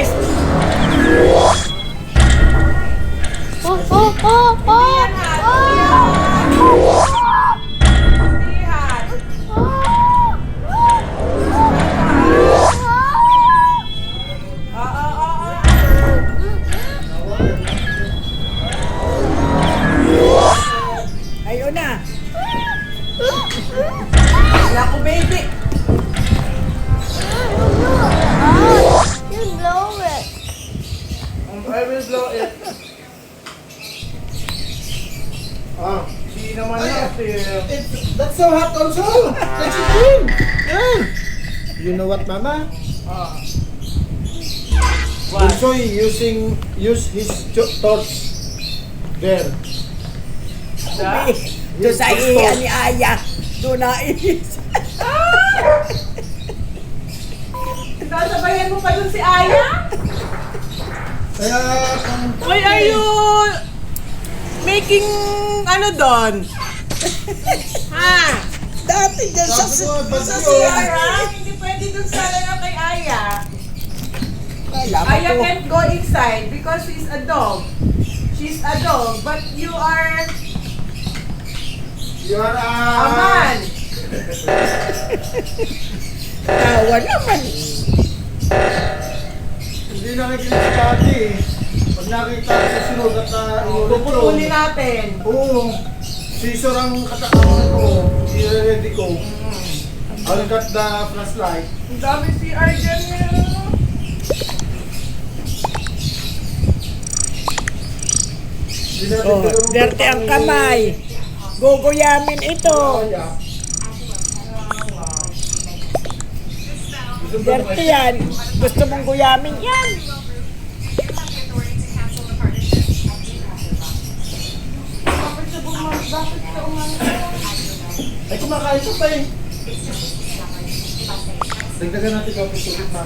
bilis! Oh, oh, oh, oh! Ayun na. Naku, baby. You blow it. I will blow it. Di naman natin. That's so hot also. Let's eat. Yeah. You know what, Mama? Also use his torch there. Doon sa iyan ni Aya. Doon na is. Sasabayan mo pa dun si Aya? Kaya Why are you making ano doon? Ha? Dati dyan sa... Sa CR, ha? Hindi pwede dun sa na kay Aya. Kala Aya ko. can't go inside because she's a dog. She's a dog, but you are you are a man. Tawa naman. hindi nakikinig si Daddy eh. Pag nakita sa sinugat na Pupuli natin. Oo. Scissor ang katakawan ko. I-ready ko. I'll cut the flashlight. Ang dami CR dyan eh. Hindi natin Oh, siguro derte ang kamay. Guguyamin ito. Derte yan. Gusto mong guyamin yan. Ay, kumakain ka pa eh. Dagdagan natin kapit ulit na...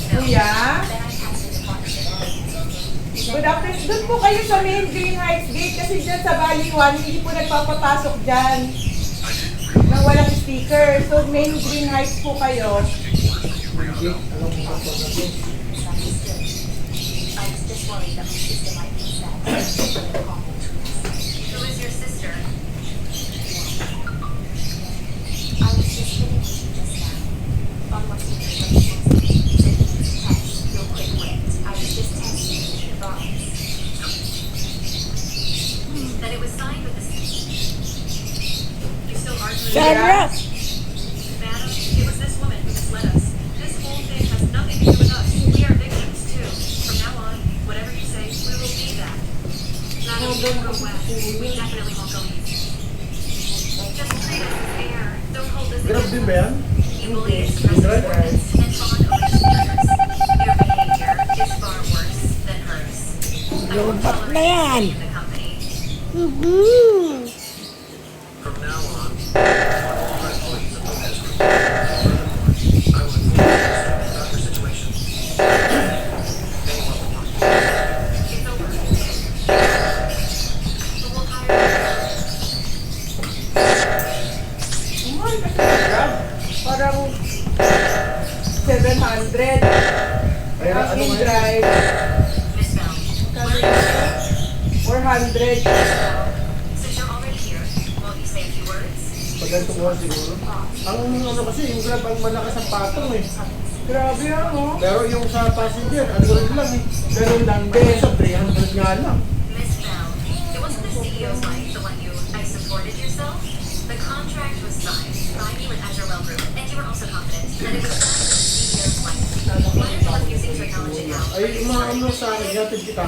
Kuya? Good afternoon. Doon po kayo sa main Green Heights Gate kasi dyan sa Valley 1, hindi po nagpapapasok dyan nang walang sticker. So main Green Heights po kayo. Sarah. Madam, it was this woman who misled us. This whole thing has nothing to do with us. We are victims too. From now on, whatever you say, we will be that. Madam, we won't go west. We definitely won't go east. Just treat us as air. Don't hold this Grab din ba yan? You bully and suppress performance and fawn over your superiors. Your behavior is far worse than hers. I won't Lompat na yan. tolerate you in the company. From now on, all employees of the Pez Group I will inform you about your situation. Anyone will talk to you. It's over. But we'll hire Mahal kasi grab. Parang 700. Ay, Ang ano nga in-drive, Miss Bell. 400. Since you're already here, won't you say a few words? Pagkantungan siguro. Ang ano kasi, yung grab ang malakas ang patong eh. Grabe ano. Pero yung sa passenger, ano rin lang eh. Ganun lang Kaya din. sa 300 nga lang. Miss Bell, it wasn't the CEO's life the one I supported yourself. The contract was signed by me with Azure Well Group, and you were also confident that it was signed with the CEO's wife. Why are you refusing to acknowledge it now? Ay, mga ano sa akin, yatid kita.